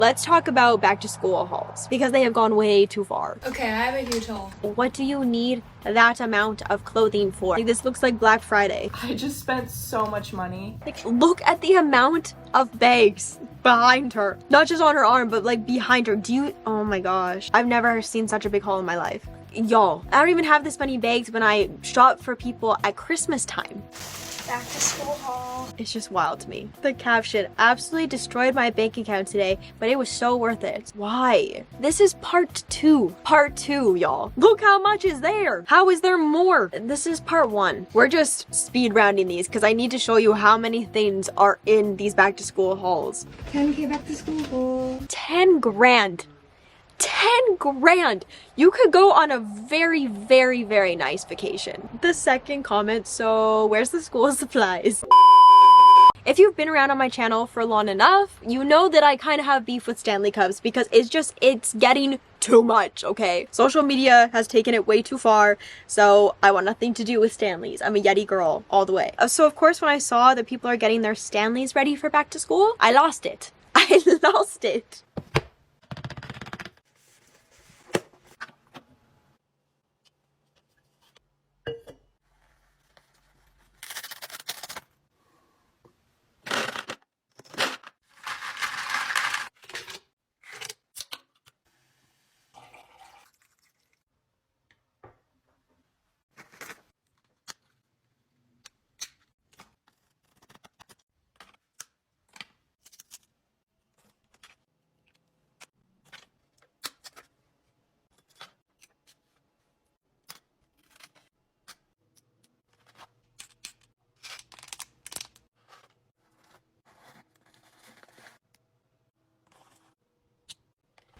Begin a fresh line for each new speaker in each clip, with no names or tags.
Let's talk about back to school hauls because they have gone way too far.
Okay, I have a huge haul.
What do you need that amount of clothing for? Like, this looks like Black Friday.
I just spent so much money.
Like, look at the amount of bags behind her. Not just on her arm, but like behind her. Oh my gosh. I've never seen such a big haul in my life. Y'all, I don't even have this many bags when I shop for people at Christmas time.
Back to school haul.
It's just wild to me. The caption absolutely destroyed my bank account today, but it was so worth it. Why? This is part 2. Part 2, y'all. Look how much is there. How is there more? This is part 1. We're just speed rounding these because I need to show you how many things are in these back to school hauls.
10K back to school haul.
10 grand. 10 grand! You could go on a very, very, very nice vacation. The second comment, so where's the school supplies? If you've been around on my channel for long enough, you know that I kind of have beef with Stanley Cups because it's getting too much, okay? Social media has taken it way too far, so I want nothing to do with Stanleys. I'm a Yeti girl all the way. So of course when I saw that people are getting their Stanleys ready for back to school, I lost it. I lost it.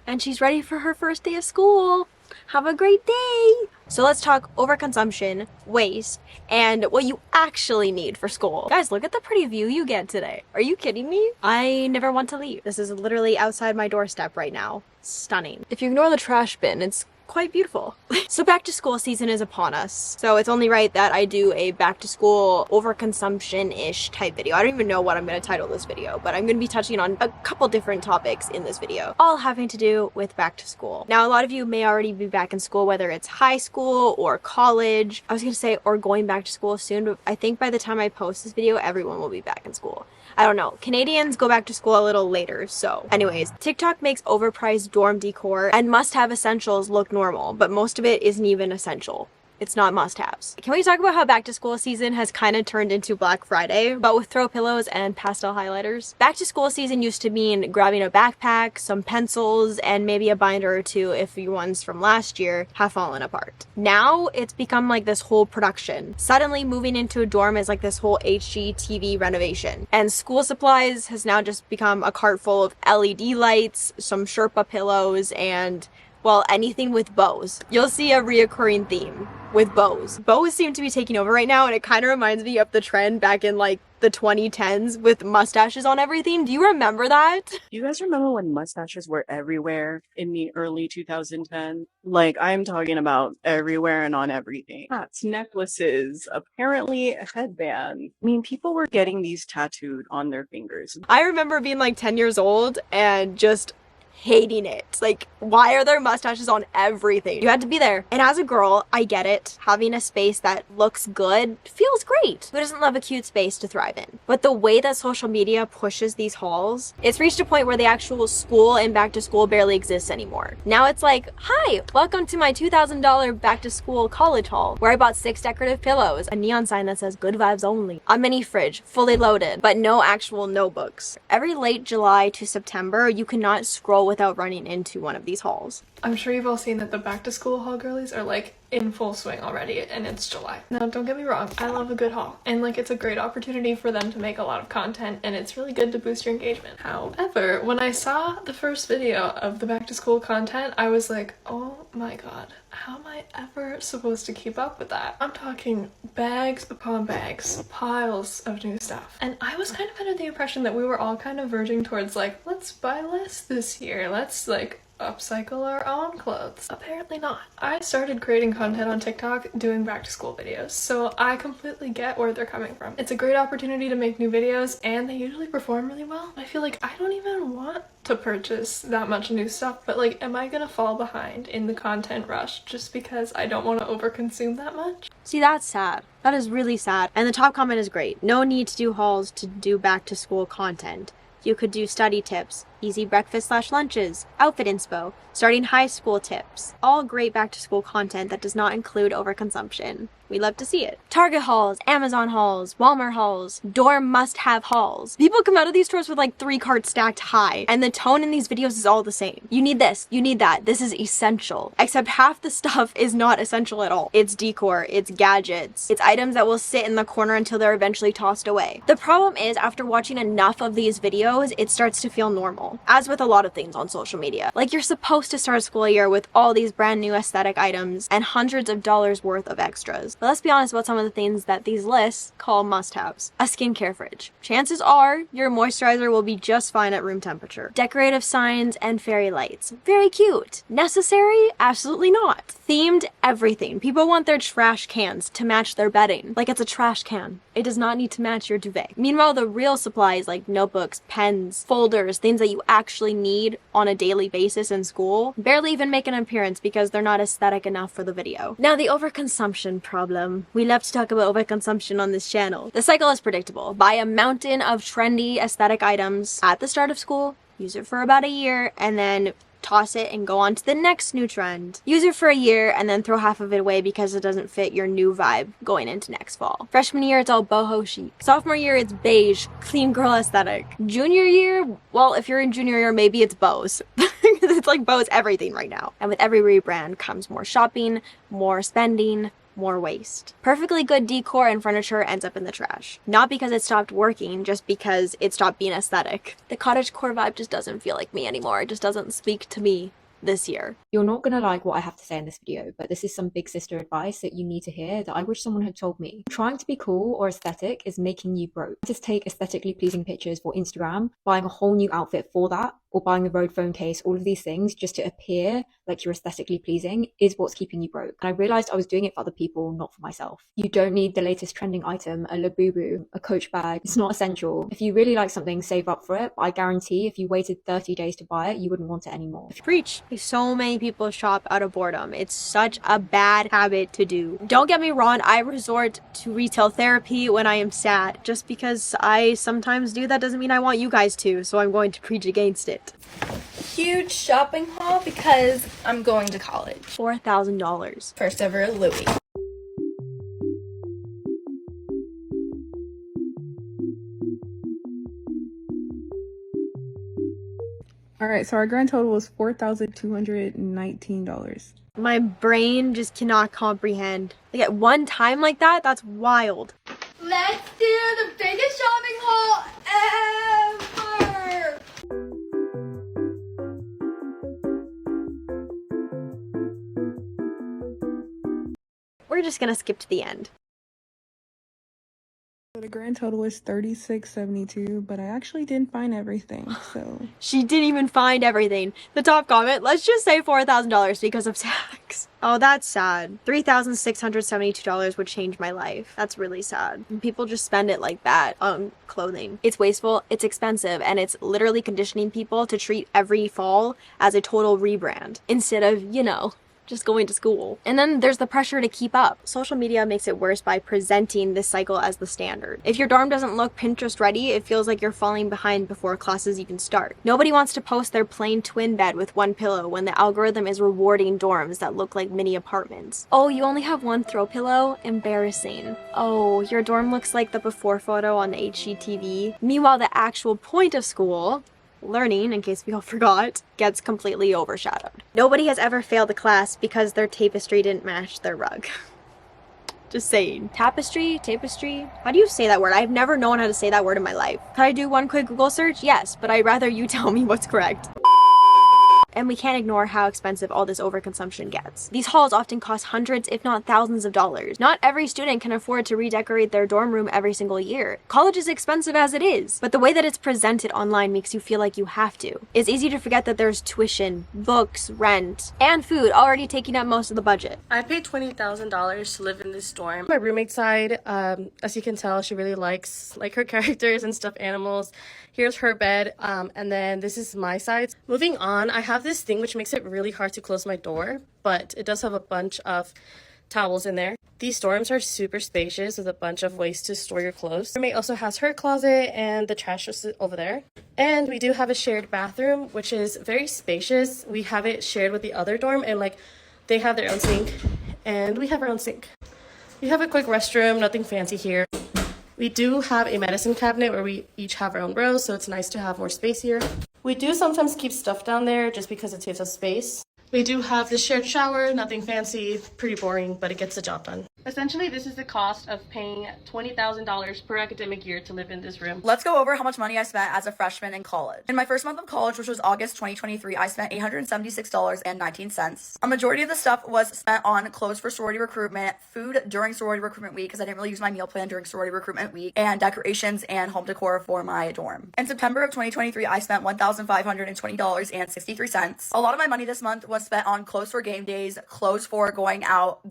And she's ready for her first day of school. Have a great day. So let's talk overconsumption, waste, and what you actually need for school. Guys, look at the pretty view you get today. Are you kidding me? I never want to leave. This is literally outside my doorstep right now. Stunning. If you ignore the trash bin, it's quite beautiful. So back to school season is upon us. So it's only right that I do a back to school overconsumption-ish type video. I don't even know what I'm going to title this video, but I'm going to be touching on a couple different topics in this video, all having to do with back to school. Now, a lot of you may already be back in school, whether it's high school or college. I was going to say, or going back to school soon, but I think by the time I post this video, everyone will be back in school. I don't know. Canadians go back to school a little later, so. Anyways, TikTok makes overpriced dorm decor and must-have essentials look normal, but most of it isn't even essential. It's not must-haves. Can we talk about how back to school season has kind of turned into Black Friday, but with throw pillows and pastel highlighters? Back to school season used to mean grabbing a backpack, some pencils, and maybe a binder or two if your ones from last year have fallen apart. Now it's become like this whole production. Suddenly moving into a dorm is like this whole HGTV renovation. And school supplies has now just become a cart full of LED lights, some Sherpa pillows, and well, anything with bows. You'll see a reoccurring theme with bows. Bows seem to be taking over right now, and it kind of reminds me of the trend back in like the 2010s with mustaches on everything. Do you remember that?
Do you guys remember when mustaches were everywhere in the early 2010s? Like, I'm talking about everywhere and on everything. Hats, necklaces, apparently a headband. I mean, people were getting these tattooed on their fingers.
I remember being like 10 years old and just hating it. Like, why are there mustaches on everything? You had to be there. And as a girl, I get it. Having a space that looks good feels great. Who doesn't love a cute space to thrive in? But the way that social media pushes these hauls, it's reached a point where the actual school and back to school barely exists anymore. Now it's like, hi, welcome to my $2,000 back to school college haul, where I bought 6 decorative pillows, a neon sign that says good vibes only, a mini fridge, fully loaded, but no actual notebooks. Every late July to September, you cannot scroll without running into one of these hauls.
I'm sure you've all seen that the back to school haul girlies are like in full swing already, and it's July. Now, don't get me wrong, I love a good haul, and like it's a great opportunity for them to make a lot of content, and it's really good to boost your engagement. However, when I saw the first video of the back to school content, I was like, oh my god, how am I ever supposed to keep up with that? I'm talking bags upon bags, piles of new stuff. And I was kind of under the impression that we were all kind of verging towards like, let's buy less this year, let's like upcycle our own clothes. Apparently not. I started creating content on TikTok doing back to school videos, so I completely get where they're coming from. It's a great opportunity to make new videos and they usually perform really well. I feel like I don't even want to purchase that much new stuff, but like, am I gonna fall behind in the content rush just because I don't want to overconsume that much?
See, that's sad. That is really sad. And the top comment is great. No need to do hauls to do back to school content. You could do study tips, easy breakfast/lunches, outfit inspo, starting high school tips. All great back to school content that does not include overconsumption. We love to see it. Target hauls, Amazon hauls, Walmart hauls, dorm must-have hauls. People come out of these stores with like 3 carts stacked high, and the tone in these videos is all the same. You need this, you need that, this is essential. Except half the stuff is not essential at all. It's decor, it's gadgets, it's items that will sit in the corner until they're eventually tossed away. The problem is, after watching enough of these videos, it starts to feel normal. As with a lot of things on social media. Like, you're supposed to start a school year with all these brand new aesthetic items and hundreds of dollars worth of extras. But let's be honest about some of the things that these lists call must-haves. A skincare fridge. Chances are your moisturizer will be just fine at room temperature. Decorative signs and fairy lights. Very cute. Necessary? Absolutely not. Themed everything. People want their trash cans to match their bedding. Like it's a trash can. It does not need to match your duvet. Meanwhile, the real supplies like notebooks, pens, folders, things that you actually need on a daily basis in school barely even make an appearance because they're not aesthetic enough for the video. Now, the overconsumption problem. We love to talk about overconsumption on this channel. The cycle is predictable. Buy a mountain of trendy aesthetic items at the start of school, use it for about a year, and then toss it and go on to the next new trend. Use it for a year and then throw half of it away because it doesn't fit your new vibe going into next fall. Freshman year, it's all boho chic. Sophomore year, it's beige, clean girl aesthetic. Junior year, well, if you're in junior year, maybe it's bows. It's like bows everything right now. And with every rebrand comes more shopping, more spending, more waste. Perfectly good decor and furniture ends up in the trash. Not because it stopped working, just because it stopped being aesthetic. The cottagecore vibe just doesn't feel like me anymore. It just doesn't speak to me this year.
You're not going to like what I have to say in this video, but this is some big sister advice that you need to hear that I wish someone had told me. Trying to be cool or aesthetic is making you broke. Just take aesthetically pleasing pictures for Instagram, buying a whole new outfit for that, or buying a Rode phone case, all of these things just to appear like you're aesthetically pleasing is what's keeping you broke. And I realized I was doing it for other people, not for myself. You don't need the latest trending item, a Labubu, a Coach bag. It's not essential. If you really like something, save up for it. But I guarantee if you waited 30 days to buy it, you wouldn't want it anymore.
Preach. So many people shop out of boredom. It's such a bad habit to do. Don't get me wrong, I resort to retail therapy when I am sad. Just because I sometimes do that doesn't mean I want you guys to, so I'm going to preach against it.
Huge shopping haul because I'm going to college.
$4,000.
First ever Louis.
All right, so our grand total was $4,219.
My brain just cannot comprehend. Like at one time like that, that's wild.
Let's do the biggest shopping haul ever!
We're just gonna skip to the end.
So the grand total was $36.72, but I actually didn't find everything, so...
She didn't even find everything. The top comment, let's just say $4,000 because of tax. Oh, that's sad. $3,672 would change my life. That's really sad. And people just spend it like that on clothing. It's wasteful, it's expensive, and it's literally conditioning people to treat every fall as a total rebrand instead of, you know, just going to school. And then there's the pressure to keep up. Social media makes it worse by presenting this cycle as the standard. If your dorm doesn't look Pinterest ready, it feels like you're falling behind before classes even start. Nobody wants to post their plain twin bed with one pillow when the algorithm is rewarding dorms that look like mini apartments. Oh, you only have one throw pillow? Embarrassing. Oh, your dorm looks like the before photo on the HGTV. Meanwhile, the actual point of school, learning, in case we all forgot, gets completely overshadowed. Nobody has ever failed a class because their tapestry didn't match their rug. Just saying. Tapestry? How do you say that word? I've never known how to say that word in my life. Could I do one quick Google search? Yes, but I'd rather you tell me what's correct. And we can't ignore how expensive all this overconsumption gets. These halls often cost hundreds, if not thousands of dollars. Not every student can afford to redecorate their dorm room every single year. College is expensive as it is, but the way that it's presented online makes you feel like you have to. It's easy to forget that there's tuition, books, rent, and food already taking up most of the budget.
I paid $20,000 to live in this dorm. My roommate's side, as you can tell, she really likes her characters and stuffed animals. Here's her bed, and then this is my side. Moving on, I have this thing which makes it really hard to close my door, but it does have a bunch of towels in there. These dorms are super spacious with a bunch of ways to store your clothes. Roommate also has her closet and the trash is over there. And we do have a shared bathroom, which is very spacious. We have it shared with the other dorm, and they have their own sink and we have our own sink. We have a quick restroom, nothing fancy here. We do have a medicine cabinet where we each have our own rows, so it's nice to have more space here. We do sometimes keep stuff down there just because it saves us space. We do have the shared shower, nothing fancy, pretty boring, but it gets the job done. Essentially, this is the cost of paying $20,000 per academic year to live in this room.
Let's go over how much money I spent as a freshman in college. In my first month of college, which was August 2023, I spent $876.19. A majority of the stuff was spent on clothes for sorority recruitment, food during sorority recruitment week, because I didn't really use my meal plan during sorority recruitment week, and decorations and home decor for my dorm. In September of 2023, I spent $1,520.63. A lot of my money this month was spent on clothes for game days, clothes for going out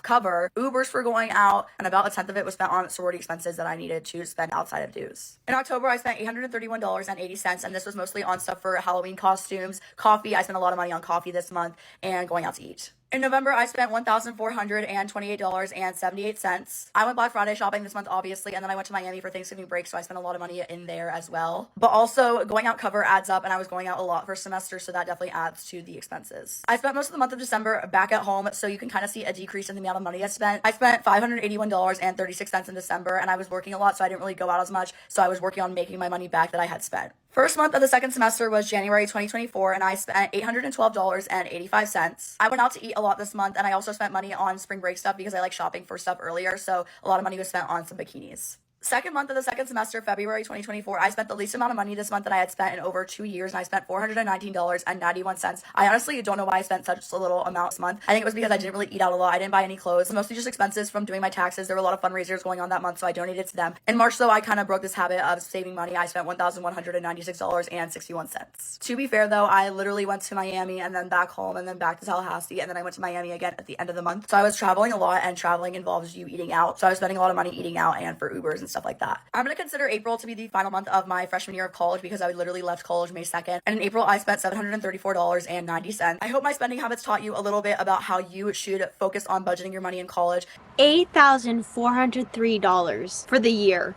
cover, Ubers for going out, and about a tenth of it was spent on sorority expenses that I needed to spend outside of dues. In October, I spent $831.80, and this was mostly on stuff for Halloween costumes, coffee. I spent a lot of money on coffee this month, and going out to eat. In November, I spent $1,428.78. I went Black Friday shopping this month, obviously, and then I went to Miami for Thanksgiving break, so I spent a lot of money in there as well. But also, going out cover adds up, and I was going out a lot for semester, so that definitely adds to the expenses. I spent most of the month of December back at home, so you can kind of see a decrease in the amount of money I spent. I spent $581.36 in December, and I was working a lot, so I didn't really go out as much, so I was working on making my money back that I had spent. First month of the second semester was January 2024, and I spent $812.85. I went out to eat a lot this month, and I also spent money on spring break stuff because I like shopping for stuff earlier, so a lot of money was spent on some bikinis. Second month of the second semester, February 2024, I spent the least amount of money this month that I had spent in over 2 years, and I spent $419.91. I honestly don't know why I spent such a little amount this month. I think it was because I didn't really eat out a lot. I didn't buy any clothes. Mostly just expenses from doing my taxes. There were a lot of fundraisers going on that month, so I donated to them. In March, though, I kind of broke this habit of saving money. I spent $1,196.61. To be fair, though, I literally went to Miami and then back home and then back to Tallahassee, and then I went to Miami again at the end of the month. So I was traveling a lot, and traveling involves you eating out. So I was spending a lot of money eating out and for Ubers and stuff like that. I'm going to consider April to be the final month of my freshman year of college because I literally left college May 2nd. And in April, I spent $734.90. I hope my spending habits taught you a little bit about how you should focus on budgeting your money in college.
$8,403 for the year.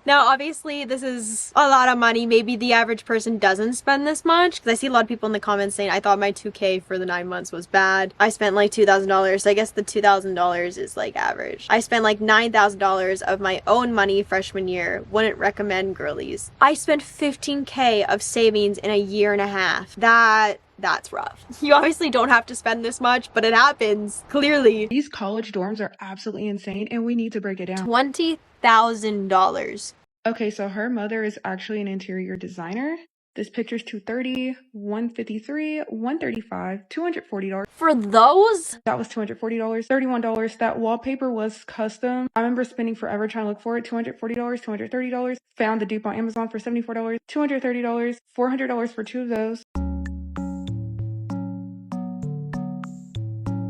Now, obviously, this is a lot of money. Maybe the average person doesn't spend this much, because I see a lot of people in the comments saying, I thought my $2,000 for the 9 months was bad. I spent like $2,000, so I guess the $2,000 is like average. I spent like $9,000 of my own money freshman year. Wouldn't recommend, girlies. I spent $15,000 of savings in a year and a half. That's rough. You obviously don't have to spend this much, but it happens, clearly.
These college dorms are absolutely insane, and we need to break it down.
$20,000.
Okay, so her mother is actually an interior designer. This picture's $230, $153, $135, $240.
For those?
That was $240, $31. That wallpaper was custom. I remember spending forever trying to look for it. $240, $230. Found the dupe on Amazon for $74, $230, $400 for 2 of those.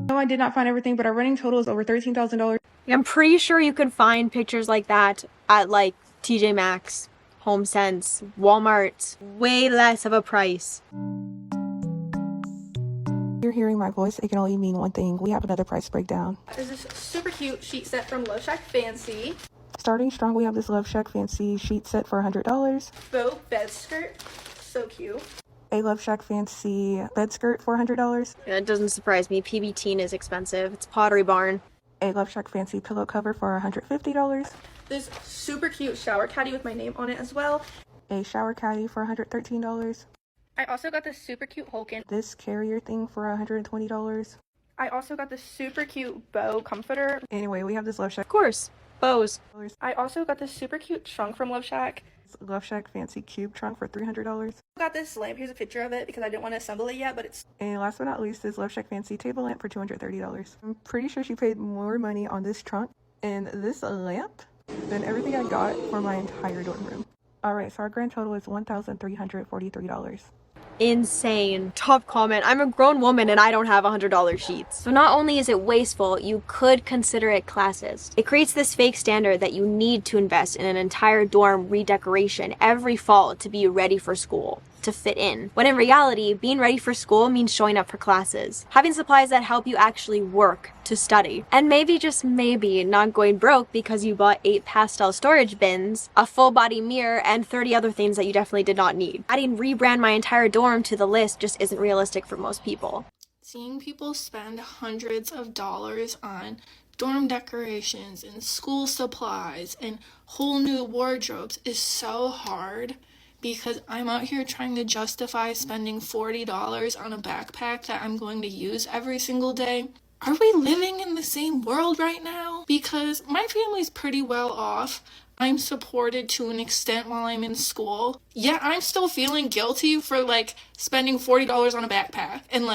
No, I did not find everything, but our running total is over $13,000.
I'm pretty sure you can find pictures like that at like TJ Maxx, HomeSense, Walmart. Way less of a price.
You're hearing my voice, it can only mean one thing. We have another price breakdown.
This is super cute sheet set from Love Shack Fancy.
Starting strong, we have this Love Shack Fancy sheet set for $100.
Faux bed skirt. So cute.
A Love Shack Fancy bed skirt for $100.
Yeah, it doesn't surprise me. PB Teen is expensive. It's Pottery Barn.
A Love Shack Fancy pillow cover for $150.
This super cute shower caddy with my name on it as well.
A shower caddy for $113.
I also got this super cute Hulkin.
This carrier thing for $120.
I also got this super cute bow comforter.
Anyway, we have this Love Shack.
Of course. Bows.
I also got this super cute trunk from Love Shack.
Love Shack Fancy Cube trunk for $300.
Got this lamp. Here's a picture of it because I didn't want to assemble it yet, but it's...
And last but not least is Love Shack Fancy table lamp for $230. I'm pretty sure she paid more money on this trunk and this lamp than everything I got for my entire dorm room. Alright, so our grand total is $1,343.
Insane. Top comment. I'm a grown woman and I don't have $100 sheets. So not only is it wasteful, you could consider it classist. It creates this fake standard that you need to invest in an entire dorm redecoration every fall to be ready for school, to fit in. When in reality, being ready for school means showing up for classes, having supplies that help you actually work to study, and maybe, just maybe, not going broke because you bought 8 pastel storage bins, a full body mirror, and 30 other things that you definitely did not need. Adding rebrand my entire dorm to the list just isn't realistic for most people.
Seeing people spend hundreds of dollars on dorm decorations and school supplies and whole new wardrobes is so hard, because I'm out here trying to justify spending $40 on a backpack that I'm going to use every single day. Are we living in the same world right now? Because my family's pretty well off. I'm supported to an extent while I'm in school. Yet I'm still feeling guilty for spending $40 on a backpack and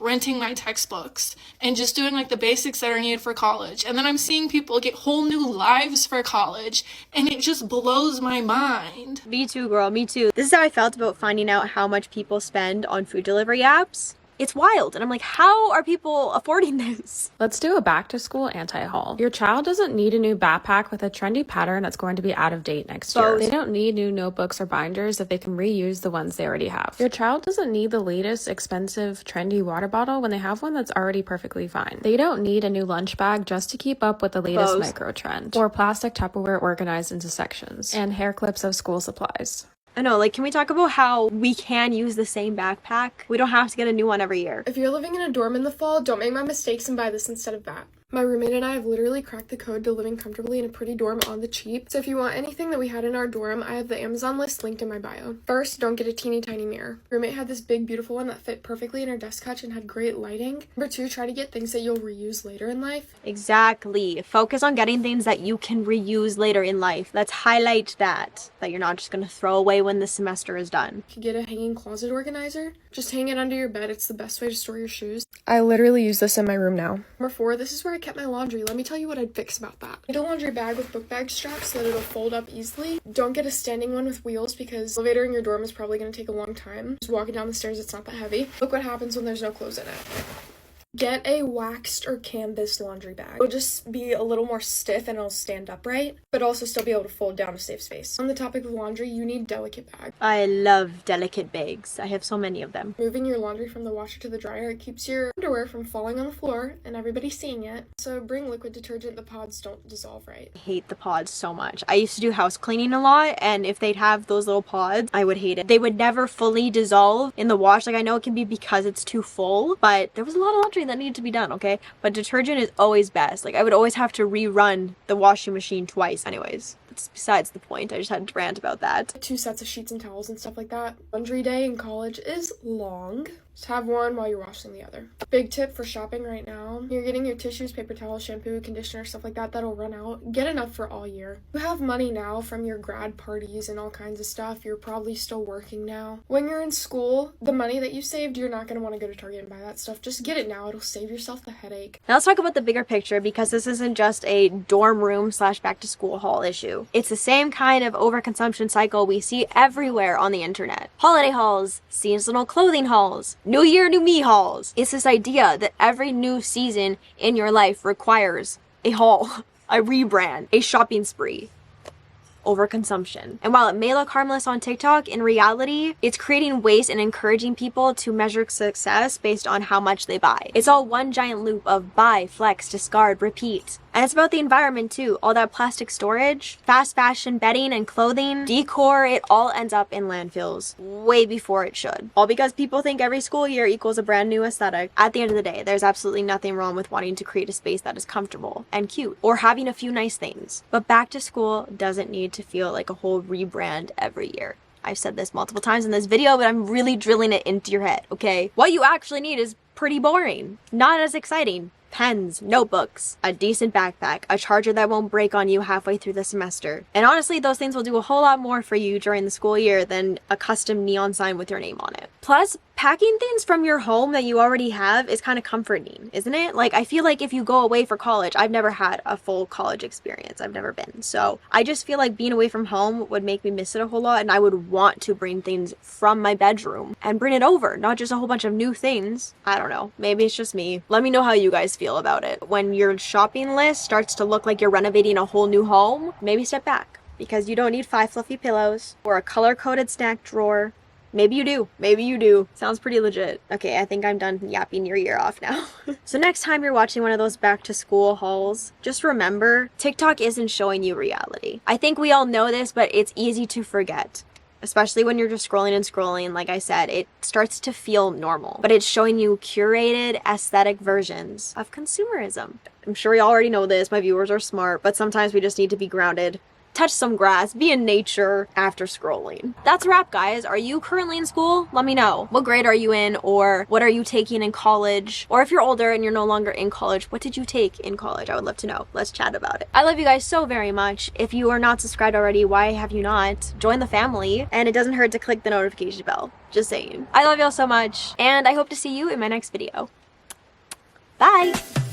renting my textbooks and just doing the basics that are needed for college. And then I'm seeing people get whole new lives for college and it just blows my mind.
Me too, girl, me too. This is how I felt about finding out how much people spend on food delivery apps. It's wild. And I'm like, how are people affording this?
Let's do a back to school anti-haul. Your child doesn't need a new backpack with a trendy pattern that's going to be out of date next year. They don't need new notebooks or binders if they can reuse the ones they already have. Your child doesn't need the latest, expensive, trendy water bottle when they have one that's already perfectly fine. They don't need a new lunch bag just to keep up with the latest micro trend, or plastic Tupperware organized into sections, and hair clips of school supplies.
I know, can we talk about how we can use the same backpack? We don't have to get a new one every year.
If you're living in a dorm in the fall, don't make my mistakes and buy this instead of that. My roommate and I have literally cracked the code to living comfortably in a pretty dorm on the cheap. So if you want anything that we had in our dorm, I have the Amazon list linked in my bio. First, don't get a teeny tiny mirror. Roommate had this big beautiful one that fit perfectly in her desk couch and had great lighting. Number 2, try to get things that you'll reuse later in life.
Exactly. Focus on getting things that you can reuse later in life. Let's highlight that you're not just gonna throw away when the semester is done.
You could get a hanging closet organizer. Just hang it under your bed. It's the best way to store your shoes. I literally use this in my room now. Number 4, this is where I kept my laundry. Let me tell you what I'd fix about that. Get a laundry bag with book bag straps so that it'll fold up easily. Don't get a standing one with wheels because the elevator in your dorm is probably going to take a long time. Just walking down the stairs, it's not that heavy. Look what happens when there's no clothes in it. Get a waxed or canvas laundry bag. It'll just be a little more stiff and it'll stand upright, but also still be able to fold down to save space. On the topic of laundry, you need delicate bags.
I love delicate bags. I have so many of them.
Moving your laundry from the washer to the dryer, it keeps your underwear from falling on the floor and everybody seeing it. So bring liquid detergent, the pods don't dissolve right.
I hate the pods so much. I used to do house cleaning a lot, and if they'd have those little pods, I would hate it. They would never fully dissolve in the wash. I know it can be because it's too full, but there was a lot of laundry that needed to be done, okay? But detergent is always best. I would always have to rerun the washing machine twice. Anyways, that's besides the point. I just had to rant about that.
2 sets of sheets and towels and stuff like that. Laundry day in college is long. Just have one while you're washing the other. Big tip for shopping right now. You're getting your tissues, paper towels, shampoo, conditioner, stuff like that. That'll run out. Get enough for all year. You have money now from your grad parties and all kinds of stuff. You're probably still working now. When you're in school, the money that you saved, you're not going to want to go to Target and buy that stuff. Just get it now. It'll save yourself the headache.
Now let's talk about the bigger picture, because this isn't just a dorm room / back to school haul issue. It's the same kind of overconsumption cycle we see everywhere on the internet. Holiday hauls, seasonal clothing hauls, New Year, New Me hauls. It's this idea that every new season in your life requires a haul, a rebrand, a shopping spree. Overconsumption. And while it may look harmless on TikTok, in reality, it's creating waste and encouraging people to measure success based on how much they buy. It's all one giant loop of buy, flex, discard, repeat. And it's about the environment too. All that plastic storage, fast fashion bedding and clothing, decor, it all ends up in landfills way before it should. All because people think every school year equals a brand new aesthetic. At the end of the day, there's absolutely nothing wrong with wanting to create a space that is comfortable and cute, or having a few nice things. But back to school doesn't need to feel like a whole rebrand every year. I've said this multiple times in this video, but I'm really drilling it into your head, okay? What you actually need is pretty boring, not as exciting. pens, notebooks, a decent backpack, a charger that won't break on you halfway through the semester. And honestly, those things will do a whole lot more for you during the school year than a custom neon sign with your name on it. Plus, packing things from your home that you already have is kind of comforting, isn't it? Like, I feel like if you go away for college, I've never had a full college experience. I've never been. So I just feel like being away from home would make me miss it a whole lot, and I would want to bring things from my bedroom and bring it over, not just a whole bunch of new things. I don't know. Maybe it's just me. Let me know how you guys feel about it. When your shopping list starts to look like you're renovating a whole new home, maybe step back, because you don't need 5 fluffy pillows or a color-coded snack drawer. Maybe you do. Maybe you do. Sounds pretty legit. Okay, I think I'm done yapping your ear off now. So next time you're watching one of those back to school hauls, just remember, TikTok isn't showing you reality. I think we all know this, but it's easy to forget. Especially when you're just scrolling and scrolling, like I said, it starts to feel normal. But it's showing you curated aesthetic versions of consumerism. I'm sure you already know this, my viewers are smart, but sometimes we just need to be grounded. Touch some grass, be in nature after scrolling. That's a wrap, guys. Are you currently in school? Let me know. What grade are you in, or what are you taking in college? Or if you're older and you're no longer in college, what did you take in college? I would love to know. Let's chat about it. I love you guys so very much. If you are not subscribed already, why have you not? Join the family, and it doesn't hurt to click the notification bell. Just saying. I love y'all so much, and I hope to see you in my next video. Bye!